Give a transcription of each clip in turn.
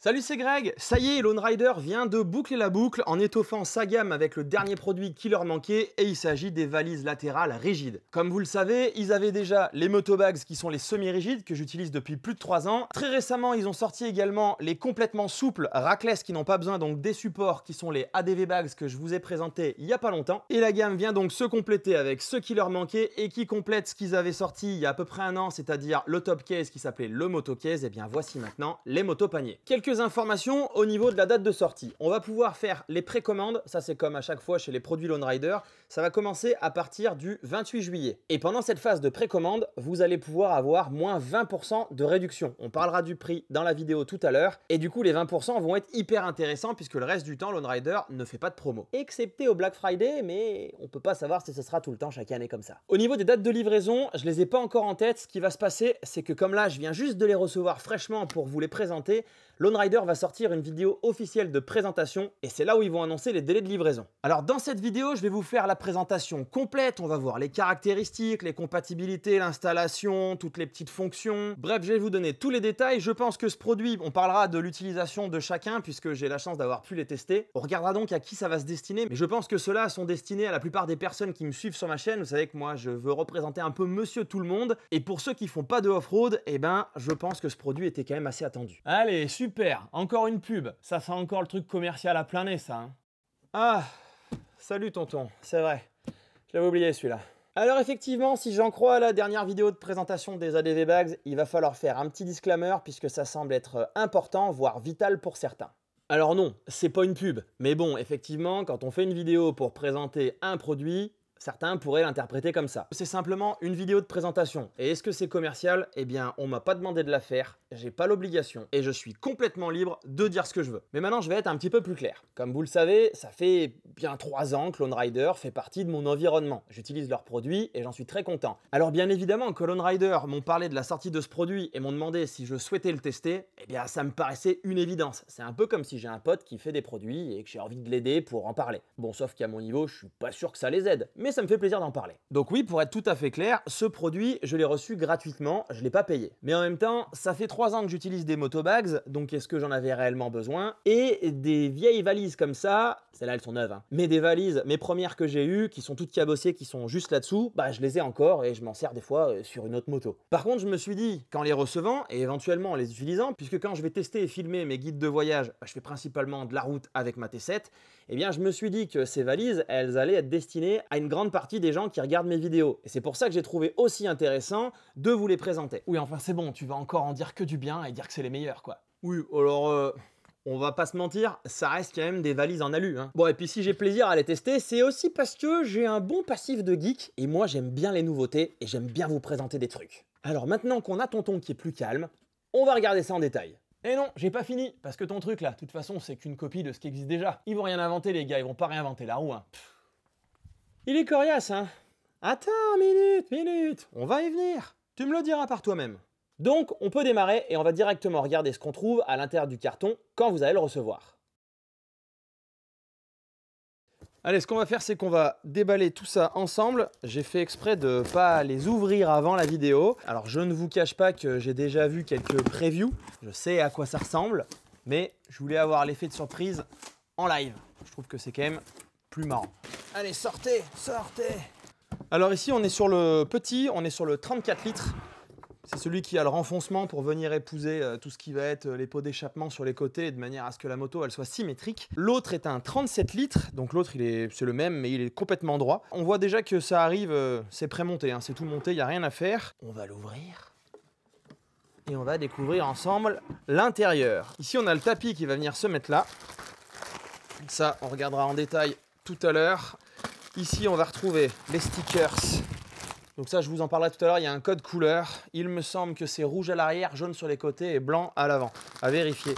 Salut, c'est Greg. Ça y est, Lone Rider vient de boucler la boucle en étoffant sa gamme avec le dernier produit qui leur manquait et il s'agit des valises latérales rigides. Comme vous le savez, ils avaient déjà les Motobags qui sont les semi-rigides que j'utilise depuis plus de 3 ans. Très récemment, ils ont sorti également les complètement souples rackless qui n'ont pas besoin donc des supports qui sont les ADV Bags que je vous ai présentés il y a pas longtemps. Et la gamme vient donc se compléter avec ce qui leur manquait et qui complète ce qu'ils avaient sorti il y a à peu près un an, c'est-à-dire le top case qui s'appelait le Moto Case. Et bien voici maintenant les Moto Paniers. Quelques informations au niveau de la date de sortie. On va pouvoir faire les précommandes, ça c'est comme à chaque fois chez les produits Lone Rider, ça va commencer à partir du 28 juillet. Et pendant cette phase de précommande, vous allez pouvoir avoir moins 20% de réduction. On parlera du prix dans la vidéo tout à l'heure, et du coup les 20% vont être hyper intéressants puisque le reste du temps, Lone Rider ne fait pas de promo. Excepté au Black Friday, mais on peut pas savoir si ce sera tout le temps chaque année comme ça. Au niveau des dates de livraison, je les ai pas encore en tête. Ce qui va se passer, c'est que comme là, je viens juste de les recevoir fraîchement pour vous les présenter, Lone Rider va sortir une vidéo officielle de présentation et c'est là où ils vont annoncer les délais de livraison. Alors dans cette vidéo, je vais vous faire la présentation complète, on va voir les caractéristiques, les compatibilités, l'installation, toutes les petites fonctions. Bref, je vais vous donner tous les détails. Je pense que ce produit, on parlera de l'utilisation de chacun puisque j'ai la chance d'avoir pu les tester. On regardera donc à qui ça va se destiner, mais je pense que ceux-là sont destinés à la plupart des personnes qui me suivent sur ma chaîne. Vous savez que moi, je veux représenter un peu monsieur tout le monde et pour ceux qui font pas de off-road, eh ben, je pense que ce produit était quand même assez attendu. Allez, super, encore une pub. Ça sent encore le truc commercial à plein nez, ça. Hein. Ah, salut tonton, c'est vrai. Je l'avais oublié celui-là. Alors effectivement, si j'en crois à la dernière vidéo de présentation des ADV Bags, il va falloir faire un petit disclaimer puisque ça semble être important, voire vital pour certains. Alors non, c'est pas une pub, mais bon, effectivement, quand on fait une vidéo pour présenter un produit, certains pourraient l'interpréter comme ça. C'est simplement une vidéo de présentation. Et est-ce que c'est commercial? Eh bien, on m'a pas demandé de la faire, j'ai pas l'obligation et je suis complètement libre de dire ce que je veux. Mais maintenant, je vais être un petit peu plus clair. Comme vous le savez, ça fait bien 3 ans que Lone Rider fait partie de mon environnement. J'utilise leurs produits et j'en suis très content. Alors bien évidemment que Lone Rider m'ont parlé de la sortie de ce produit et m'ont demandé si je souhaitais le tester, eh bien ça me paraissait une évidence. C'est un peu comme si j'ai un pote qui fait des produits et que j'ai envie de l'aider pour en parler. Bon, sauf qu'à mon niveau, je suis pas sûr que ça les aide. Mais ça me fait plaisir d'en parler. Donc oui, pour être tout à fait clair, ce produit, je l'ai reçu gratuitement, je l'ai pas payé. Mais en même temps, ça fait 3 ans que j'utilise des Motobags, donc est-ce que j'en avais réellement besoin? Et des vieilles valises comme ça, celles-là elles sont neuves, hein, mais des valises, mes premières que j'ai eues, qui sont toutes cabossées, qui sont juste là-dessous, bah je les ai encore et je m'en sers des fois sur une autre moto. Par contre, je me suis dit, qu'en les recevant et éventuellement en les utilisant, puisque quand je vais tester et filmer mes guides de voyage, bah, je fais principalement de la route avec ma T7, eh bien je me suis dit que ces valises, elles allaient être destinées à une grande partie des gens qui regardent mes vidéos. Et c'est pour ça que j'ai trouvé aussi intéressant de vous les présenter. Oui, enfin c'est bon, tu vas encore en dire que du bien et dire que c'est les meilleurs, quoi. Oui, alors on va pas se mentir, ça reste quand même des valises en alu. Hein. Bon, et puis si j'ai plaisir à les tester, c'est aussi parce que j'ai un bon passif de geek et moi j'aime bien les nouveautés et j'aime bien vous présenter des trucs. Alors maintenant qu'on a tonton qui est plus calme, on va regarder ça en détail. Et non, j'ai pas fini, parce que ton truc là, de toute façon, c'est qu'une copie de ce qui existe déjà. Ils vont rien inventer les gars, ils vont pas réinventer la roue. Hein. Il est coriace, hein. Attends, minute, on va y venir. Tu me le diras par toi-même. Donc, on peut démarrer et on va directement regarder ce qu'on trouve à l'intérieur du carton quand vous allez le recevoir. Allez, ce qu'on va faire, c'est qu'on va déballer tout ça ensemble. J'ai fait exprès de ne pas les ouvrir avant la vidéo. Alors, je ne vous cache pas que j'ai déjà vu quelques previews. Je sais à quoi ça ressemble, mais je voulais avoir l'effet de surprise en live. Je trouve que c'est quand même plus marrant. Allez, sortez. Alors ici, on est sur le petit, on est sur le 34 litres. C'est celui qui a le renfoncement pour venir épouser tout ce qui va être les pots d'échappement sur les côtés de manière à ce que la moto elle soit symétrique. L'autre est un 37 litres, donc l'autre c'est le même mais il est complètement droit. On voit déjà que ça arrive, c'est prémonté, hein, c'est tout monté, il n'y a rien à faire. On va l'ouvrir et on va découvrir ensemble l'intérieur. Ici on a le tapis qui va venir se mettre là. Ça on regardera en détail tout à l'heure. Ici on va retrouver les stickers. Donc ça, je vous en parlerai tout à l'heure, il y a un code couleur. Il me semble que c'est rouge à l'arrière, jaune sur les côtés et blanc à l'avant. À vérifier.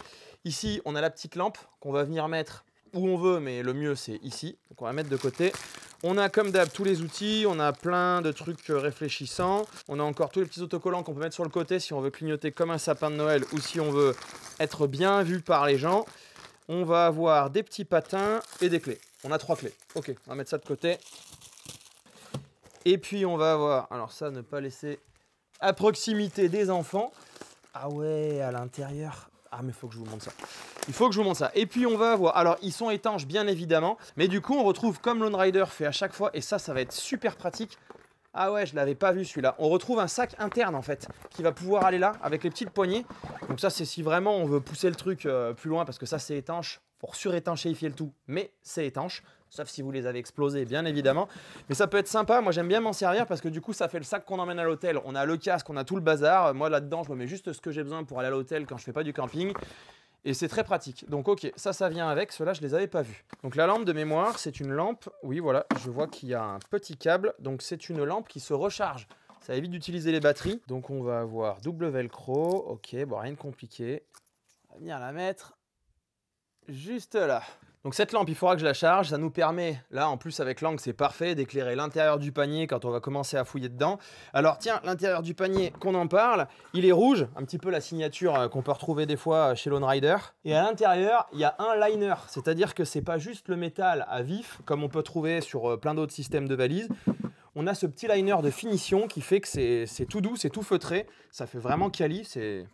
Ici, on a la petite lampe qu'on va venir mettre où on veut, mais le mieux, c'est ici. Donc on va mettre de côté. On a comme d'hab tous les outils, on a plein de trucs réfléchissants. On a encore tous les petits autocollants qu'on peut mettre sur le côté si on veut clignoter comme un sapin de Noël ou si on veut être bien vu par les gens. On va avoir des petits patins et des clés. On a 3 clés. Ok, on va mettre ça de côté. Et puis on va avoir, alors ça, ne pas laisser à proximité des enfants. Ah ouais, à l'intérieur, Ah mais il faut que je vous montre ça. Il faut que je vous montre ça. Et puis on va avoir, alors ils sont étanches bien évidemment, mais du coup on retrouve comme Lone Rider fait à chaque fois, et ça va être super pratique. Ah ouais, je l'avais pas vu celui-là. On retrouve un sac interne en fait, qui va pouvoir aller là avec les petites poignées. Donc ça c'est si vraiment on veut pousser le truc plus loin, parce que ça c'est étanche, pour surétanchéifier le tout, mais c'est étanche. Sauf si vous les avez explosés, bien évidemment. Mais ça peut être sympa, moi j'aime bien m'en servir parce que du coup ça fait le sac qu'on emmène à l'hôtel. On a le casque, on a tout le bazar. Moi là-dedans je me mets juste ce que j'ai besoin pour aller à l'hôtel quand je fais pas du camping. Et c'est très pratique. Donc ok, ça vient avec, ceux-là je les avais pas vus. Donc la lampe de mémoire, c'est une lampe, oui voilà, je vois qu'il y a un petit câble. Donc c'est une lampe qui se recharge. Ça évite d'utiliser les batteries. Donc on va avoir double velcro, ok, bon rien de compliqué. On va venir la mettre juste là. Donc cette lampe, il faudra que je la charge, ça nous permet, là en plus avec l'angle c'est parfait, d'éclairer l'intérieur du panier quand on va commencer à fouiller dedans. Alors tiens, l'intérieur du panier, qu'on en parle, il est rouge, un petit peu la signature qu'on peut retrouver des fois chez Lone Rider. Et à l'intérieur, il y a un liner, c'est-à-dire que c'est pas juste le métal à vif, comme on peut trouver sur plein d'autres systèmes de valises. On a ce petit liner de finition qui fait que c'est tout doux, c'est tout feutré, ça fait vraiment quali, c'est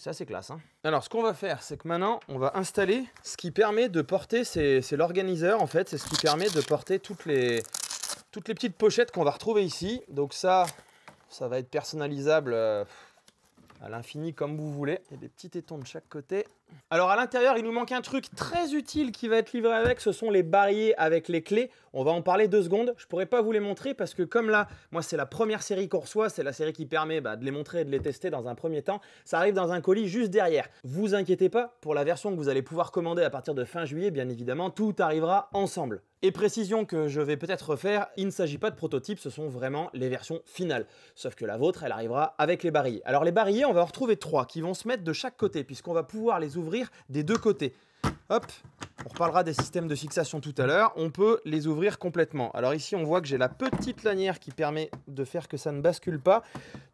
assez classe. Hein. Alors, ce qu'on va faire, c'est que maintenant, on va installer ce qui permet de porter, c'est l'organiseur en fait, c'est ce qui permet de porter toutes les petites pochettes qu'on va retrouver ici. Donc ça va être personnalisable à l'infini comme vous voulez. Il y a des petits tétons de chaque côté. Alors à l'intérieur, il nous manque un truc très utile qui va être livré avec, ce sont les barillet avec les clés. On va en parler 2 secondes. Je pourrais pas vous les montrer parce que comme là, moi c'est la première série qu'on reçoit, c'est la série qui permet de les montrer et de les tester dans un premier temps. Ça arrive dans un colis juste derrière. Vous inquiétez pas, pour la version que vous allez pouvoir commander à partir de fin juillet, bien évidemment, tout arrivera ensemble. Et précision que je vais peut-être refaire, il ne s'agit pas de prototypes, ce sont vraiment les versions finales. Sauf que la vôtre, elle arrivera avec les barillets. Alors les barillets, on va en retrouver 3 qui vont se mettre de chaque côté puisqu'on va pouvoir les ouvrir des 2 côtés. Hop, on reparlera des systèmes de fixation tout à l'heure, on peut les ouvrir complètement. Alors ici on voit que j'ai la petite lanière qui permet de faire que ça ne bascule pas.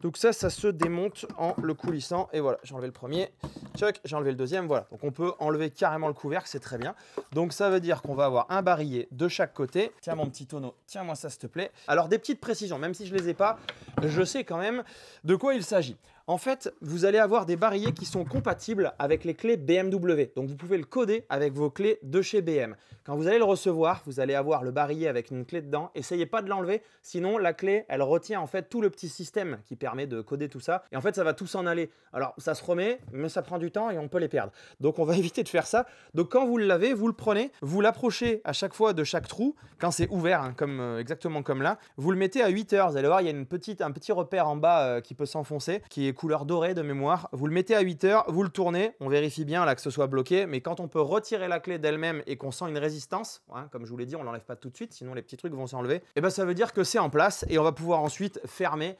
Donc ça se démonte en le coulissant et voilà, j'ai enlevé le premier, tchoc, j'ai enlevé le deuxième, voilà. Donc on peut enlever carrément le couvercle, c'est très bien. Donc ça veut dire qu'on va avoir un barillet de chaque côté. Tiens mon petit tonneau, tiens-moi ça s'il te plaît. Alors des petites précisions, même si je les ai pas, je sais quand même de quoi il s'agit. En fait, vous allez avoir des barillets qui sont compatibles avec les clés BMW. Donc, vous pouvez le coder avec vos clés de chez BM. Quand vous allez le recevoir, vous allez avoir le barillet avec une clé dedans. Essayez pas de l'enlever, sinon la clé, elle retient en fait tout le petit système qui permet de coder tout ça. Et en fait, ça va tout s'en aller. Alors, ça se remet, mais ça prend du temps et on peut les perdre. Donc, on va éviter de faire ça. Donc, quand vous l'avez, vous le prenez, vous l'approchez à chaque fois de chaque trou, quand c'est ouvert, hein, exactement comme là. Vous le mettez à 8 heures. Vous allez voir, il y a un petit repère en bas qui peut s'enfoncer, qui est couleur dorée de mémoire. Vous le mettez à 8 heures, vous le tournez, on vérifie bien là que ce soit bloqué, mais quand on peut retirer la clé d'elle-même et qu'on sent une résistance, hein, comme je vous l'ai dit, on l'enlève pas tout de suite, sinon les petits trucs vont s'enlever, et ben ça veut dire que c'est en place et on va pouvoir ensuite fermer.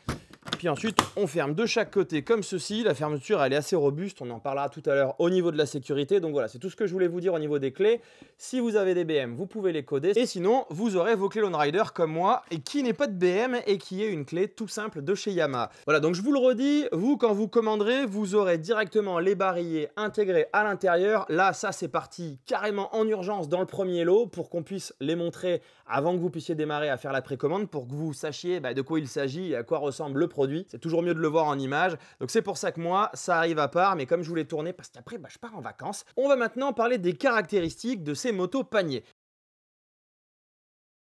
Puis ensuite, on ferme de chaque côté comme ceci. La fermeture, elle est assez robuste. On en parlera tout à l'heure au niveau de la sécurité. Donc voilà, c'est tout ce que je voulais vous dire au niveau des clés. Si vous avez des BM, vous pouvez les coder. Et sinon, vous aurez vos clés Lone Rider comme moi et qui n'est pas de BM et qui est une clé tout simple de chez Yamaha. Voilà, donc je vous le redis, vous, quand vous commanderez, vous aurez directement les barillets intégrés à l'intérieur. Là, ça, c'est parti carrément en urgence dans le premier lot pour qu'on puisse les montrer avant que vous puissiez démarrer à faire la précommande pour que vous sachiez de quoi il s'agit et à quoi ressemble le produit. C'est toujours mieux de le voir en image. Donc c'est pour ça que moi, ça arrive à part, mais comme je voulais tourner, parce qu'après, je pars en vacances. On va maintenant parler des caractéristiques de ces motos paniers.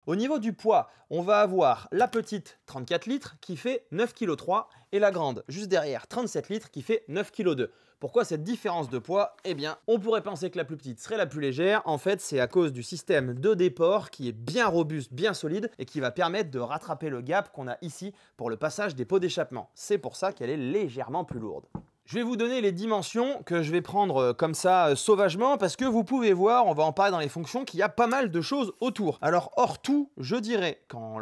Au niveau du poids, on va avoir la petite 34 litres qui fait 9,3 kg et la grande juste derrière 37 litres qui fait 9,2 kg. Pourquoi cette différence de poids? Eh bien, on pourrait penser que la plus petite serait la plus légère. En fait, c'est à cause du système de déport qui est bien robuste, bien solide et qui va permettre de rattraper le gap qu'on a ici pour le passage des pots d'échappement. C'est pour ça qu'elle est légèrement plus lourde. Je vais vous donner les dimensions que je vais prendre comme ça sauvagement parce que vous pouvez voir, on va en parler dans les fonctions, qu'il y a pas mal de choses autour. Alors hors tout, je dirais qu'en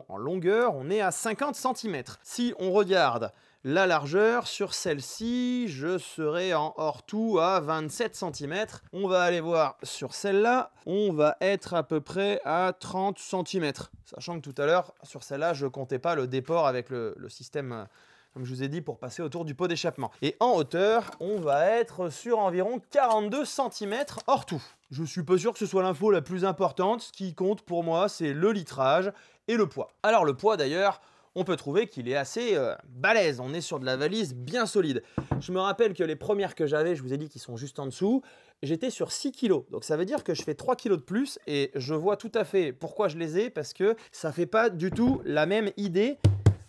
en longueur, on est à 50 cm. Si on regarde la largeur, sur celle-ci, je serai en hors tout à 27 cm. On va aller voir sur celle-là, on va être à peu près à 30 cm. Sachant que tout à l'heure, sur celle-là, je ne comptais pas le déport avec le système, comme je vous ai dit, pour passer autour du pot d'échappement. Et en hauteur, on va être sur environ 42 cm hors tout. Je ne suis pas sûr que ce soit l'info la plus importante. Ce qui compte pour moi, c'est le litrage et le poids. Alors le poids d'ailleurs, on peut trouver qu'il est assez balèze. On est sur de la valise bien solide. Je me rappelle que les premières que j'avais, je vous ai dit qu'ils sont juste en dessous, j'étais sur 6 kg. Donc ça veut dire que je fais 3 kg de plus et je vois tout à fait pourquoi je les ai parce que ça fait pas du tout la même idée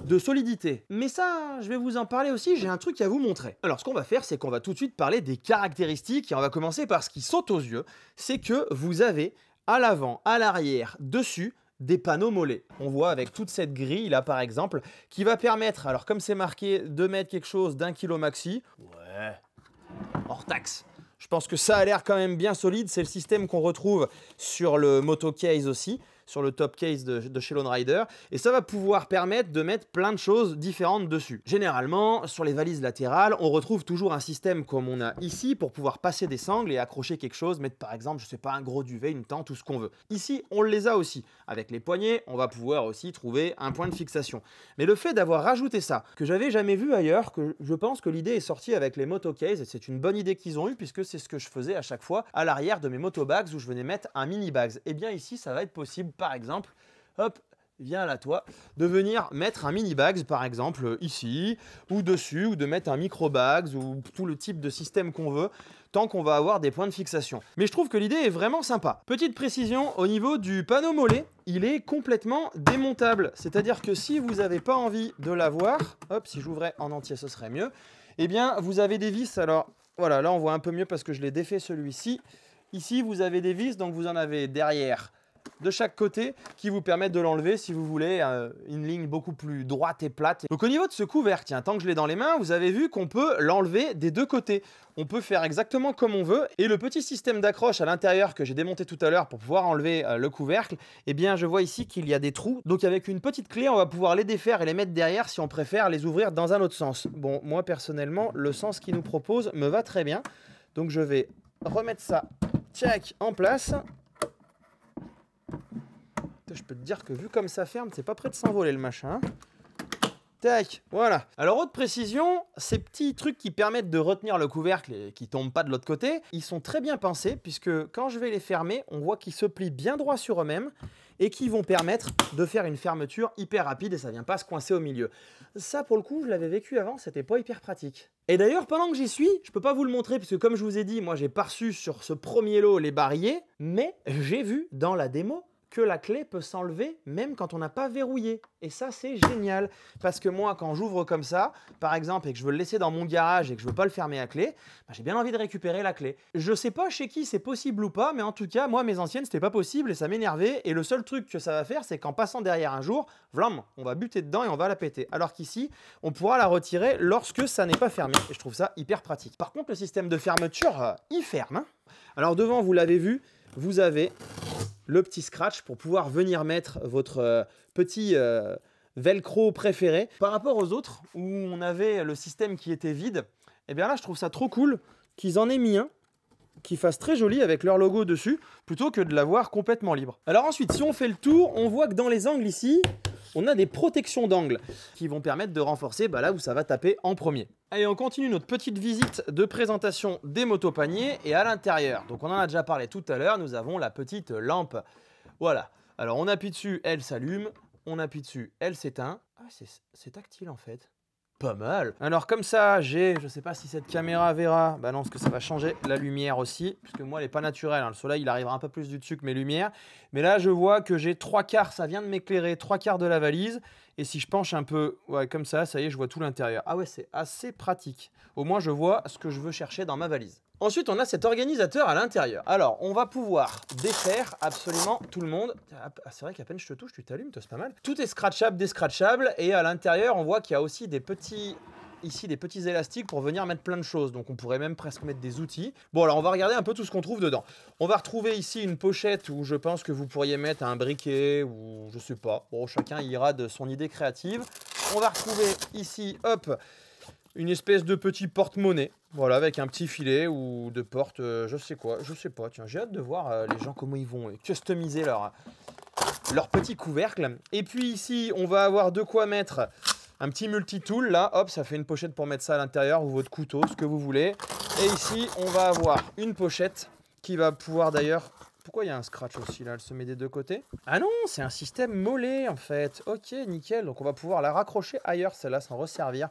de solidité. Mais ça, je vais vous en parler aussi, j'ai un truc à vous montrer. Alors ce qu'on va faire, c'est qu'on va tout de suite parler des caractéristiques et on va commencer par ce qui saute aux yeux, c'est que vous avez à l'avant, à l'arrière, dessus, des panneaux mollets. On voit avec toute cette grille là par exemple, qui va permettre, alors comme c'est marqué de mettre quelque chose d'1 kg maxi, ouais, hors taxe. Je pense que ça a l'air quand même bien solide, c'est le système qu'on retrouve sur le Moto Case aussi, sur le top case de chez Lone Rider, et ça va pouvoir permettre de mettre plein de choses différentes dessus. Généralement, sur les valises latérales, on retrouve toujours un système comme on a ici pour pouvoir passer des sangles et accrocher quelque chose, mettre par exemple, je sais pas, un gros duvet, une tente, tout ce qu'on veut. Ici, on les a aussi. Avec les poignets, on va pouvoir aussi trouver un point de fixation. Mais le fait d'avoir rajouté ça, que j'avais jamais vu ailleurs, que je pense que l'idée est sortie avec les Moto Case, et c'est une bonne idée qu'ils ont eue, puisque c'est ce que je faisais à chaque fois à l'arrière de mes Moto Bags où je venais mettre un mini bags. Et bien ici, ça va être possible. Par exemple, hop, viens là toi, de venir mettre un mini bags par exemple ici ou dessus, ou de mettre un micro bags ou tout le type de système qu'on veut, tant qu'on va avoir des points de fixation. Mais je trouve que l'idée est vraiment sympa. Petite précision au niveau du panneau mollet, il est complètement démontable, c'est-à-dire que si vous n'avez pas envie de l'avoir, hop, si j'ouvrais en entier ce serait mieux, eh bien vous avez des vis. Alors voilà, là on voit un peu mieux parce que je l'ai défait celui-ci. Ici vous avez des vis, donc vous en avez derrière de chaque côté qui vous permettent de l'enlever si vous voulez une ligne beaucoup plus droite et plate. Donc au niveau de ce couvercle, tiens, tant que je l'ai dans les mains, vous avez vu qu'on peut l'enlever des deux côtés. On peut faire exactement comme on veut et le petit système d'accroche à l'intérieur que j'ai démonté tout à l'heure pour pouvoir enlever le couvercle, eh bien je vois ici qu'il y a des trous. Donc avec une petite clé, on va pouvoir les défaire et les mettre derrière si on préfère les ouvrir dans un autre sens. Bon, moi personnellement, le sens qu'il nous propose me va très bien. Donc je vais remettre ça, tchac, en place. Je peux te dire que vu comme ça ferme, c'est pas prêt de s'envoler le machin. Tac, voilà. Alors autre précision, ces petits trucs qui permettent de retenir le couvercle et qui tombent pas de l'autre côté, ils sont très bien pensés puisque quand je vais les fermer, on voit qu'ils se plient bien droit sur eux-mêmes et qui vont permettre de faire une fermeture hyper rapide et ça vient pas se coincer au milieu. Ça pour le coup, je l'avais vécu avant, c'était pas hyper pratique. Et d'ailleurs, pendant que j'y suis, je peux pas vous le montrer puisque comme je vous ai dit, moi j'ai pas reçu sur ce premier lot les barillet, mais j'ai vu dans la démo que la clé peut s'enlever même quand on n'a pas verrouillé. Et ça, c'est génial. Parce que moi, quand j'ouvre comme ça, par exemple, et que je veux le laisser dans mon garage et que je veux pas le fermer à clé, bah, j'ai bien envie de récupérer la clé. Je sais pas chez qui c'est possible ou pas, mais en tout cas, moi, mes anciennes, c'était pas possible et ça m'énervait. Et le seul truc que ça va faire, c'est qu'en passant derrière un jour, vlam, on va buter dedans et on va la péter. Alors qu'ici, on pourra la retirer lorsque ça n'est pas fermé. Et je trouve ça hyper pratique. Par contre, le système de fermeture, il ferme. Hein. Alors devant, vous l'avez vu, vous avez le petit scratch pour pouvoir venir mettre votre petit velcro préféré. Par rapport aux autres, où on avait le système qui était vide, et bien là, je trouve ça trop cool qu'ils en aient mis un qui fasse très joli avec leur logo dessus, plutôt que de l'avoir complètement libre. Alors ensuite, si on fait le tour, on voit que dans les angles ici, on a des protections d'angle qui vont permettre de renforcer là où ça va taper en premier. Allez, on continue notre petite visite de présentation des motopaniers et à l'intérieur. Donc on en a déjà parlé tout à l'heure, nous avons la petite lampe. Voilà. Alors on appuie dessus, elle s'allume. On appuie dessus, elle s'éteint. Ah, c'est tactile en fait. Pas mal. Alors comme ça, je sais pas si cette caméra verra, bah non, parce que ça va changer la lumière aussi, puisque moi, elle n'est pas naturelle, hein. Le soleil, il arrivera un peu plus du dessus que mes lumières. Mais là, je vois que j'ai 3/4, ça vient de m'éclairer, 3/4 de la valise. Et si je penche un peu, ouais, comme ça y est, je vois tout l'intérieur. Ah ouais, c'est assez pratique. Au moins, je vois ce que je veux chercher dans ma valise. Ensuite, on a cet organisateur à l'intérieur. Alors, on va pouvoir défaire absolument tout le monde. Ah, c'est vrai qu'à peine je te touche, tu t'allumes, c'est pas mal. Tout est scratchable, descratchable. Et à l'intérieur, on voit qu'il y a aussi des petits... Ici, des petits élastiques pour venir mettre plein de choses. Donc, on pourrait même presque mettre des outils. Bon, alors, on va regarder un peu tout ce qu'on trouve dedans. On va retrouver ici une pochette où je pense que vous pourriez mettre un briquet ou je sais pas. Bon, chacun ira de son idée créative. On va retrouver ici, hop, une espèce de petit porte-monnaie. Voilà, avec un petit filet ou de porte, je sais quoi, je sais pas. Tiens, j'ai hâte de voir les gens comment ils vont customiser leur petit couvercle. Et puis ici, on va avoir de quoi mettre un petit multi-tool. Là, hop, ça fait une pochette pour mettre ça à l'intérieur ou votre couteau, ce que vous voulez. Et ici, on va avoir une pochette qui va pouvoir d'ailleurs Pourquoi il y a un scratch aussi là? Elle se met des deux côtés. Ah non, c'est un système mollet en fait. Ok, nickel. Donc on va pouvoir la raccrocher ailleurs, celle-là, s'en resservir.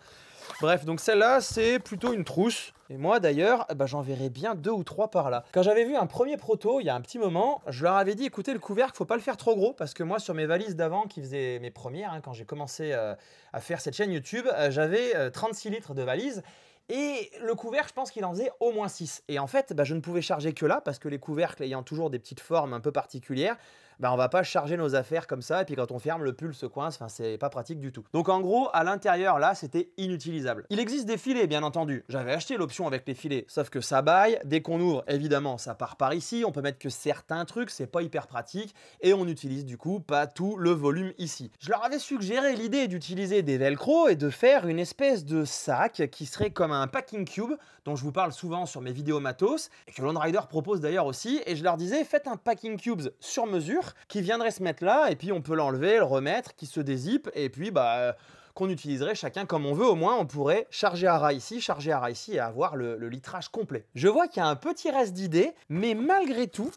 Bref, donc celle-là, c'est plutôt une trousse. Et moi, d'ailleurs, bah, j'en verrai bien 2 ou 3 par là. Quand j'avais vu un premier proto, il y a un petit moment, je leur avais dit, écoutez, le couvercle, faut pas le faire trop gros, parce que moi, sur mes valises d'avant, qui faisaient mes premières, hein, quand j'ai commencé à faire cette chaîne YouTube, j'avais 36 litres de valises. Et le couvercle, je pense qu'il en faisait au moins 6. Et en fait, bah, je ne pouvais charger que là, parce que les couvercles ayant toujours des petites formes un peu particulières, bah, on va pas charger nos affaires comme ça, et puis quand on ferme, le pull se coince, enfin c'est pas pratique du tout. Donc en gros, à l'intérieur, là, c'était inutilisable. Il existe des filets, bien entendu. J'avais acheté l'option avec les filets, sauf que ça baille. Dès qu'on ouvre, évidemment, ça part par ici. On peut mettre que certains trucs, c'est pas hyper pratique, et on utilise du coup pas tout le volume ici. Je leur avais suggéré l'idée d'utiliser des velcro et de faire une espèce de sac qui serait comme un packing cube, dont je vous parle souvent sur mes vidéos matos, et que Lone Rider propose d'ailleurs aussi, et je leur disais, faites un packing cubes sur mesure, qui viendrait se mettre là, et puis on peut l'enlever, le remettre, qui se dézippe, et puis bah qu'on utiliserait chacun comme on veut. Au moins on pourrait charger à ras ici, charger à ras ici, et avoir le litrage complet. Je vois qu'il y a un petit reste d'idées, mais malgré tout,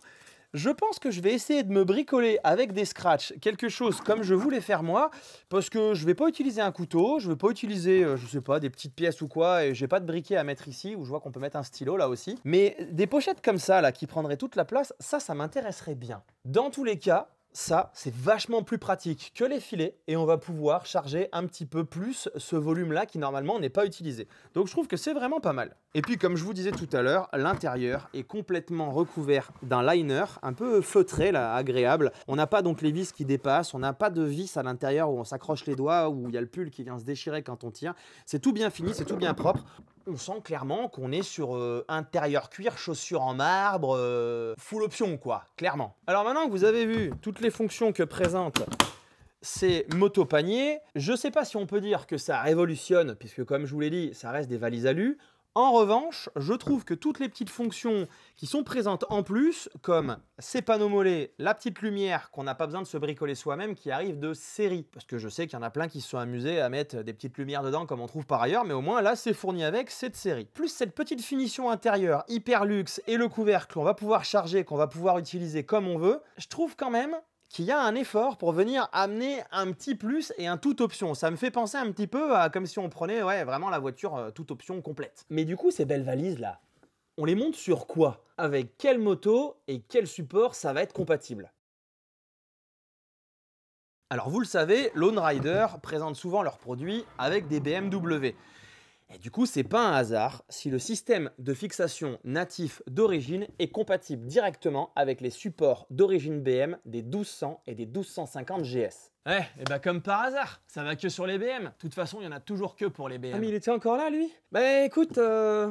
je pense que je vais essayer de me bricoler avec des scratchs, quelque chose comme je voulais faire moi, parce que je vais pas utiliser un couteau, je vais pas utiliser, je sais pas, des petites pièces ou quoi, et j'ai pas de briquet à mettre ici, où je vois qu'on peut mettre un stylo là aussi. Mais des pochettes comme ça, là, qui prendraient toute la place, ça m'intéresserait bien. Dans tous les cas, ça, c'est vachement plus pratique que les filets et on va pouvoir charger un petit peu plus ce volume-là qui normalement n'est pas utilisé. Donc je trouve que c'est vraiment pas mal. Et puis comme je vous disais tout à l'heure, l'intérieur est complètement recouvert d'un liner un peu feutré, là, agréable. On n'a pas donc les vis qui dépassent, on n'a pas de vis à l'intérieur où on s'accroche les doigts, où il y a le pull qui vient se déchirer quand on tire. C'est tout bien fini, c'est tout bien propre. On sent clairement qu'on est sur intérieur cuir, chaussures en marbre, full option quoi, clairement. Alors maintenant que vous avez vu toutes les fonctions que présentent ces moto-paniers, je ne sais pas si on peut dire que ça révolutionne, puisque comme je vous l'ai dit, ça reste des valises alu. En revanche, je trouve que toutes les petites fonctions qui sont présentes en plus, comme ces panneaux mollets, la petite lumière qu'on n'a pas besoin de se bricoler soi-même, qui arrive de série. Parce que je sais qu'il y en a plein qui se sont amusés à mettre des petites lumières dedans comme on trouve par ailleurs, mais au moins là c'est fourni avec, c'est de série. Plus cette petite finition intérieure hyper luxe et le couvercle qu'on va pouvoir charger, qu'on va pouvoir utiliser comme on veut, je trouve quand même qu'il y a un effort pour venir amener un petit plus et un toute option. Ça me fait penser un petit peu à comme si on prenait vraiment la voiture toute option complète. Mais du coup, ces belles valises là, on les monte sur quoi? Avec quelle moto et quel support ça va être compatible? Alors vous le savez, Lone Rider présente souvent leurs produits avec des BMW. Et du coup, c'est pas un hasard si le système de fixation natif d'origine est compatible directement avec les supports d'origine BM des 1200 et des 1250 GS. Ouais, et bah comme par hasard, ça va que sur les BM. De toute façon, il y en a toujours que pour les BM. Ah mais il était encore là lui? Bah écoute,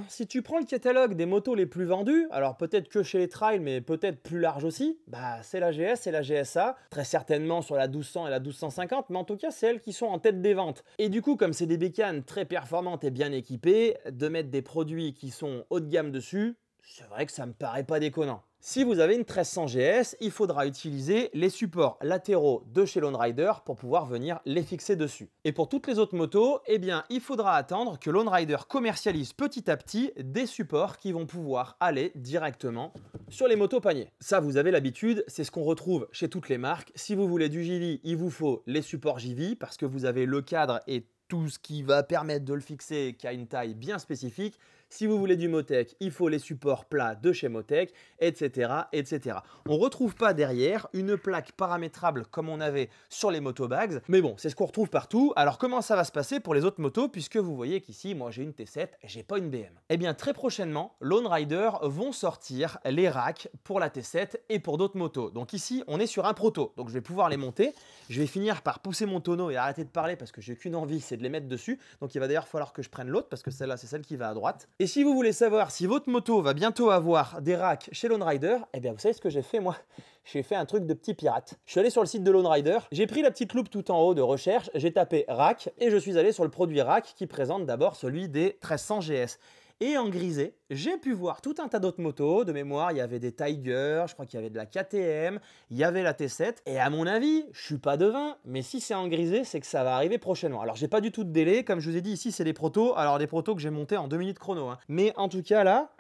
si tu prends le catalogue des motos les plus vendues, alors peut-être que chez les trails, mais peut-être plus large aussi, bah c'est la GS et la GSA, très certainement sur la 1200 et la 1250, mais en tout cas c'est elles qui sont en tête des ventes. Et du coup, comme c'est des bécanes très performantes et bien équipées, de mettre des produits qui sont haut de gamme dessus, c'est vrai que ça me paraît pas déconnant. Si vous avez une 1300 GS, il faudra utiliser les supports latéraux de chez Lone Rider pour pouvoir venir les fixer dessus. Et pour toutes les autres motos, eh bien, il faudra attendre que Lone Rider commercialise petit à petit des supports qui vont pouvoir aller directement sur les motos paniers. Ça, vous avez l'habitude, c'est ce qu'on retrouve chez toutes les marques. Si vous voulez du JV, il vous faut les supports JV parce que vous avez le cadre et tout ce qui va permettre de le fixer qui a une taille bien spécifique. Si vous voulez du Motec, il faut les supports plats de chez Motec, etc., etc. On ne retrouve pas derrière une plaque paramétrable comme on avait sur les motobags, mais bon, c'est ce qu'on retrouve partout. Alors comment ça va se passer pour les autres motos, puisque vous voyez qu'ici, moi j'ai une T7, j'ai pas une BM. Eh bien très prochainement, Lone Rider vont sortir les racks pour la T7 et pour d'autres motos. Donc ici, on est sur un proto, donc je vais pouvoir les monter. Je vais finir par pousser mon tonneau et arrêter de parler parce que j'ai qu'une envie, c'est de les mettre dessus. Donc il va d'ailleurs falloir que je prenne l'autre parce que celle-là, c'est celle qui va à droite. Et si vous voulez savoir si votre moto va bientôt avoir des racks chez Lone Rider, eh bien vous savez ce que j'ai fait moi? J'ai fait un truc de petit pirate. Je suis allé sur le site de Lone Rider, j'ai pris la petite loupe tout en haut de recherche, j'ai tapé rack et je suis allé sur le produit rack qui présente d'abord celui des 1300 GS. Et en grisé, j'ai pu voir tout un tas d'autres motos. De mémoire, il y avait des Tiger, je crois qu'il y avait de la KTM, il y avait la T7. Et à mon avis, je suis pas devin, mais si c'est en grisé, c'est que ça va arriver prochainement. Alors, j'ai pas du tout de délai. Comme je vous ai dit, ici, c'est des protos. Alors, des protos que j'ai montés en 2 minutes chrono. Hein. Mais en tout cas, là,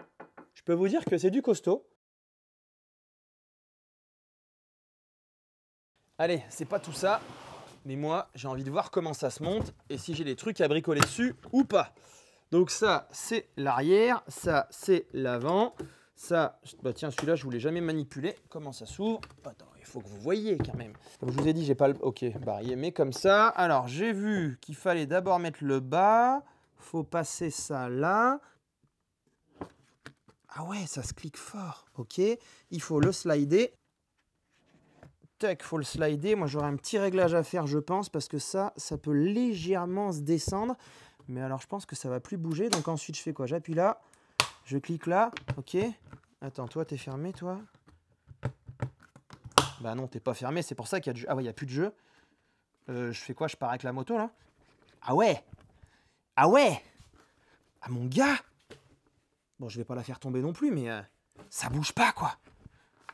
je peux vous dire que c'est du costaud. Allez, c'est pas tout ça, mais moi, j'ai envie de voir comment ça se monte et si j'ai des trucs à bricoler dessus ou pas. Donc ça, c'est l'arrière, ça, c'est l'avant. Ça, bah tiens, celui-là, je ne voulais jamais manipuler. Comment ça s'ouvre? Attends, il faut que vous voyez quand même. Comme je vous ai dit, j'ai pas le... Ok, bah, il est mis comme ça. Alors, j'ai vu qu'il fallait d'abord mettre le bas. Faut passer ça là. Ah ouais, ça se clique fort. Ok, il faut le slider. Tac, faut le slider. Moi, j'aurai un petit réglage à faire, je pense, parce que ça peut légèrement se descendre. Mais alors, je pense que ça va plus bouger. Donc ensuite, je fais quoi? J'appuie là. Je clique là, ok. Attends, toi, t'es fermé, toi? Bah non, t'es pas fermé, c'est pour ça qu'il y a du jeu. Ah ouais, il n'y a plus de jeu. Je fais quoi? Je pars avec la moto, là? Ah ouais! Ah ouais! Ah mon gars! Bon, je vais pas la faire tomber non plus, mais ça bouge pas, quoi.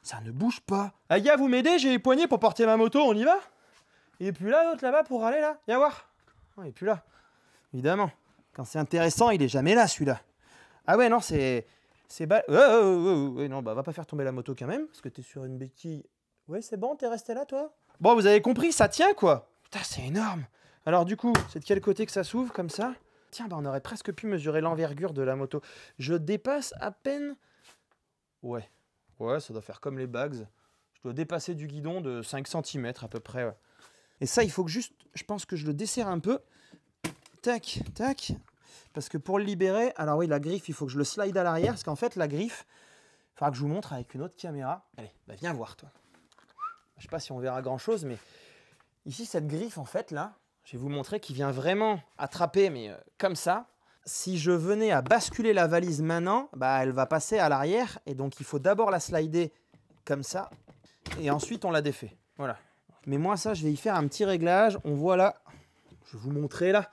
Ça ne bouge pas. Ah gars, vous m'aidez? J'ai les poignets pour porter ma moto, on y va? Il est plus là, l'autre, là-bas, pour aller, là? Viens voir. Non, il est plus là. Évidemment. Quand c'est intéressant, il est jamais là, celui-là. Ah ouais, non, c'est ouais, non, bah va pas faire tomber la moto quand même, parce que t'es sur une béquille. Ouais, c'est bon, t'es resté là, toi? Bon, vous avez compris, ça tient, quoi. Putain, c'est énorme. Alors du coup, c'est de quel côté que ça s'ouvre, comme ça? Tiens, bah on aurait presque pu mesurer l'envergure de la moto. Je dépasse à peine... Ouais, ça doit faire comme les bags. Je dois dépasser du guidon de 5 cm à peu près, ouais. Et ça, il faut que juste... Je pense que je le desserre un peu. Tac, tac... Parce que pour le libérer, alors oui, la griffe, il faut que je le slide à l'arrière. Parce qu'en fait, la griffe, il faudra que je vous montre avec une autre caméra. Allez, bah viens voir, toi. Je ne sais pas si on verra grand-chose, mais ici, cette griffe, en fait, là, je vais vous montrer qu'il vient vraiment attraper, mais comme ça. Si je venais à basculer la valise maintenant, bah, elle va passer à l'arrière. Et donc, il faut d'abord la slider comme ça. Et ensuite, on la défait. Voilà. Mais moi, ça, je vais y faire un petit réglage. On voit là... Je vais vous montrer là.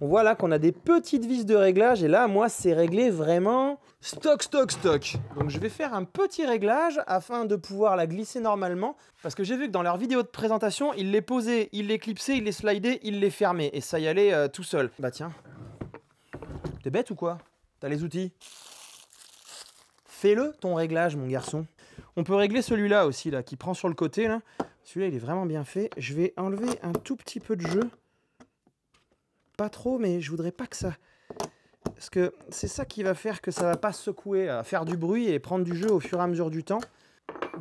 On voit là qu'on a des petites vis de réglage. Et là, moi, c'est réglé vraiment stock. Donc, je vais faire un petit réglage afin de pouvoir la glisser normalement. Parce que j'ai vu que dans leur vidéo de présentation, ils les posaient, ils les clipsaient, ils les slidaient, ils les fermaient. Et ça y allait tout seul. Bah tiens. T'es bête ou quoi? T'as les outils? Fais-le, ton réglage, mon garçon. On peut régler celui-là aussi, là, qui prend sur le côté. Là. Celui-là, il est vraiment bien fait. Je vais enlever un tout petit peu de jeu. Pas trop, mais je voudrais pas que ça... Parce que c'est ça qui va faire que ça va pas secouer, faire du bruit et prendre du jeu au fur et à mesure du temps.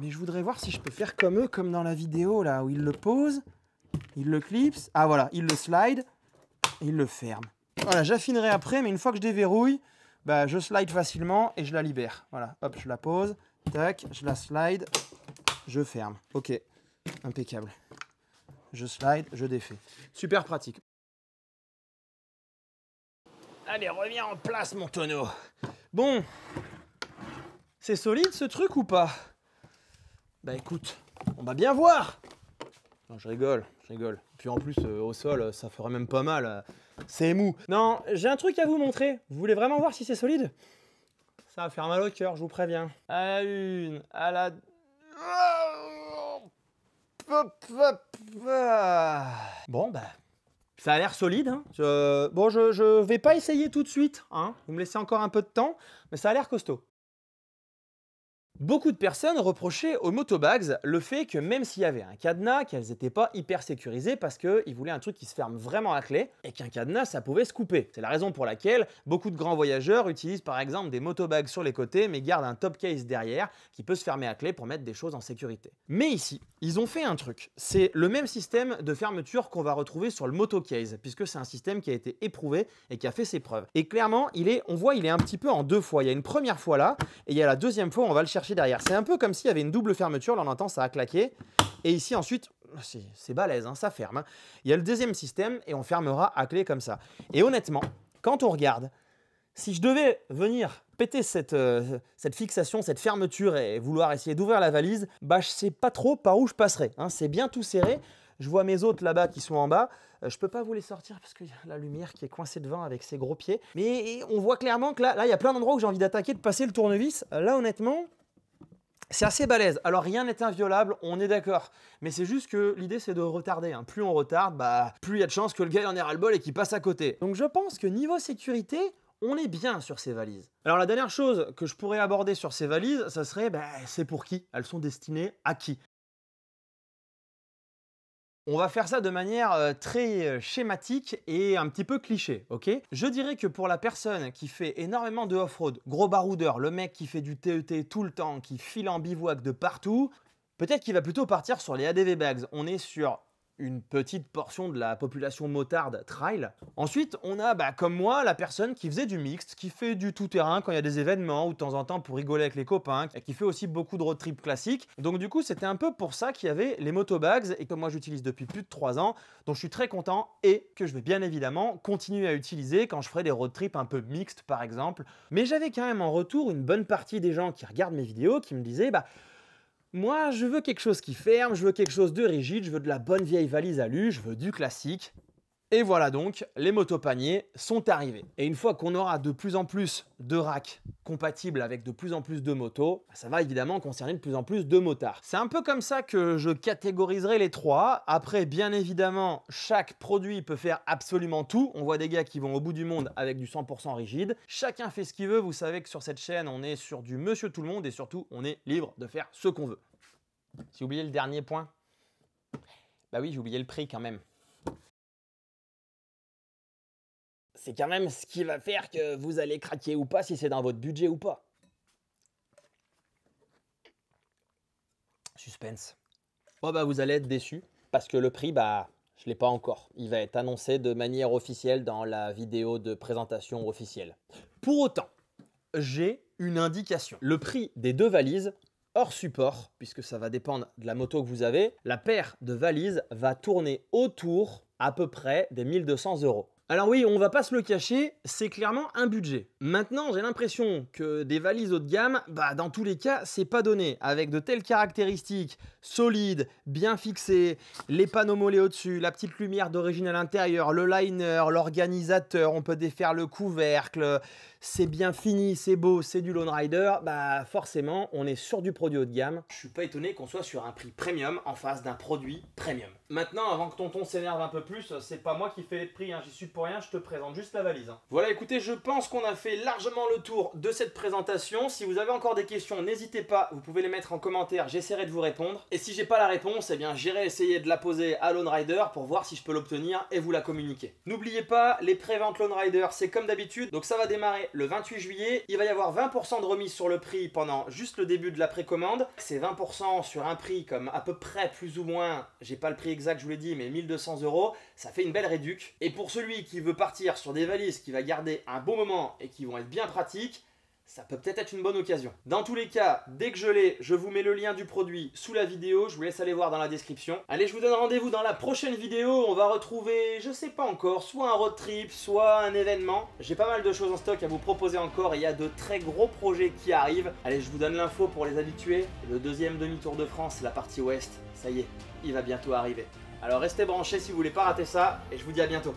Mais je voudrais voir si je peux faire comme eux, comme dans la vidéo, là, où ils le posent, ils le clipsent, ah voilà, ils le slide, et ils le ferment. Voilà, j'affinerai après, mais une fois que je déverrouille, bah, je slide facilement et je la libère. Voilà, hop, je la pose, tac, je la slide, je ferme. Ok, impeccable. Je slide, je défais. Super pratique. Allez, reviens en place, mon tonneau. Bon, c'est solide ce truc ou pas? Bah écoute, on va bien voir. Non, je rigole. Puis en plus, au sol, ça ferait même pas mal. C'est mou. Non, j'ai un truc à vous montrer. Vous voulez vraiment voir si c'est solide? Ça va faire mal au cœur, je vous préviens. À la une, à la... Bon, bah... Ça a l'air solide. Hein. Bon, je vais pas essayer tout de suite. Hein. Vous me laissez encore un peu de temps, mais ça a l'air costaud. Beaucoup de personnes reprochaient aux motobags le fait que même s'il y avait un cadenas, qu'elles n'étaient pas hyper sécurisées parce qu'ils voulaient un truc qui se ferme vraiment à clé et qu'un cadenas, ça pouvait se couper. C'est la raison pour laquelle beaucoup de grands voyageurs utilisent par exemple des motobags sur les côtés mais gardent un top case derrière qui peut se fermer à clé pour mettre des choses en sécurité. Mais ici, ils ont fait un truc. C'est le même système de fermeture qu'on va retrouver sur le motocase puisque c'est un système qui a été éprouvé et qui a fait ses preuves. Et clairement, on voit il est un petit peu en deux fois. Il y a une première fois là et il y a la deuxième fois, on va le chercher derrière. C'est un peu comme s'il y avait une double fermeture, là on entend ça a claqué. Et ici ensuite, c'est balèze, hein, ça ferme. Hein. Il y a le deuxième système et on fermera à clé comme ça. Et honnêtement, quand on regarde, si je devais venir péter cette fixation, cette fermeture et vouloir essayer d'ouvrir la valise, bah je sais pas trop par où je passerai. Hein. C'est bien tout serré. Je vois mes autres là-bas qui sont en bas. Je peux pas vous les sortir parce qu'il y a la lumière qui est coincée devant avec ses gros pieds. Mais on voit clairement que là il y a plein d'endroits où j'ai envie d'attaquer, de passer le tournevis. Là honnêtement... C'est assez balèze. Alors rien n'est inviolable, on est d'accord. Mais c'est juste que l'idée c'est de retarder. Hein. Plus on retarde, bah, plus il y a de chances que le gars en ait ras-le-bol et qu'il passe à côté. Donc je pense que niveau sécurité, on est bien sur ces valises. Alors la dernière chose que je pourrais aborder sur ces valises, ça serait, bah, c'est pour qui? Elles sont destinées à qui? On va faire ça de manière très schématique et un petit peu cliché, ok? Je dirais que pour la personne qui fait énormément de off-road, gros baroudeur, le mec qui fait du TET tout le temps, qui file en bivouac de partout, peut-être qu'il va plutôt partir sur les ADV bags. On est sur une petite portion de la population motarde trail. Ensuite, on a, comme moi, la personne qui faisait du mixte, qui fait du tout-terrain quand il y a des événements ou de temps en temps pour rigoler avec les copains, et qui fait aussi beaucoup de road trip classiques. Donc du coup, c'était un peu pour ça qu'il y avait les motobags et que moi j'utilise depuis plus de 3 ans, dont je suis très content et que je vais bien évidemment continuer à utiliser quand je ferai des road trips un peu mixtes par exemple. Mais j'avais quand même en retour une bonne partie des gens qui regardent mes vidéos qui me disaient moi, je veux quelque chose qui ferme, je veux quelque chose de rigide, je veux de la bonne vieille valise alu, je veux du classique. Et voilà donc, les motopaniers sont arrivés. Et une fois qu'on aura de plus en plus de racks compatibles avec de plus en plus de motos, ça va évidemment concerner de plus en plus de motards. C'est un peu comme ça que je catégoriserai les trois. Après, bien évidemment, chaque produit peut faire absolument tout. On voit des gars qui vont au bout du monde avec du 100% rigide. Chacun fait ce qu'il veut. Vous savez que sur cette chaîne, on est sur du monsieur tout le monde et surtout, on est libre de faire ce qu'on veut. J'ai oublié le dernier point. Bah oui, j'ai oublié le prix quand même. C'est quand même ce qui va faire que vous allez craquer ou pas, si c'est dans votre budget ou pas. Suspense. Oh vous allez être déçus parce que le prix, je ne l'ai pas encore. Il va être annoncé de manière officielle dans la vidéo de présentation officielle. Pour autant, j'ai une indication. Le prix des 2 valises, hors support, puisque ça va dépendre de la moto que vous avez, la paire de valises va tourner autour à peu près des 1200 €. Alors oui, on va pas se le cacher, c'est clairement un budget. Maintenant, j'ai l'impression que des valises haut de gamme, dans tous les cas, c'est pas donné. Avec de telles caractéristiques, solides, bien fixées, les panneaux mollets au-dessus, la petite lumière d'origine à l'intérieur, le liner, l'organisateur, on peut défaire le couvercle, c'est bien fini, c'est beau, c'est du Lone Rider, forcément, on est sur du produit haut de gamme. Je suis pas étonné qu'on soit sur un prix premium en face d'un produit premium. Maintenant, avant que tonton s'énerve un peu plus, c'est pas moi qui fais les prix, j'y suis pour rien, je te présente juste la valise. Voilà, écoutez, je pense qu'on a fait largement le tour de cette présentation. Si vous avez encore des questions, n'hésitez pas, vous pouvez les mettre en commentaire, j'essaierai de vous répondre. Et si j'ai pas la réponse, j'irai essayer de la poser à Lone Rider pour voir si je peux l'obtenir et vous la communiquer. N'oubliez pas, les préventes Lone Rider, c'est comme d'habitude, donc ça va démarrer le 28 juillet. Il va y avoir 20% de remise sur le prix pendant juste le début de la précommande. C'est 20% sur un prix comme à peu près, plus ou moins, j'ai pas le prix exact, je vous l'ai dit, mais 1200 €. Ça fait une belle réduc. Et pour celui qui veut partir sur des valises qui va garder un bon moment et qui vont être bien pratiques, ça peut peut-être être une bonne occasion. Dans tous les cas, dès que je l'ai, je vous mets le lien du produit sous la vidéo. Je vous laisse aller voir dans la description. Allez, je vous donne rendez-vous dans la prochaine vidéo. On va retrouver, je sais pas encore, soit un road trip, soit un événement. J'ai pas mal de choses en stock à vous proposer encore et il y a de très gros projets qui arrivent. Allez, je vous donne l'info pour les habitués. Le deuxième demi-tour de France, la partie ouest, ça y est, il va bientôt arriver. Alors restez branchés si vous voulez pas rater ça et je vous dis à bientôt.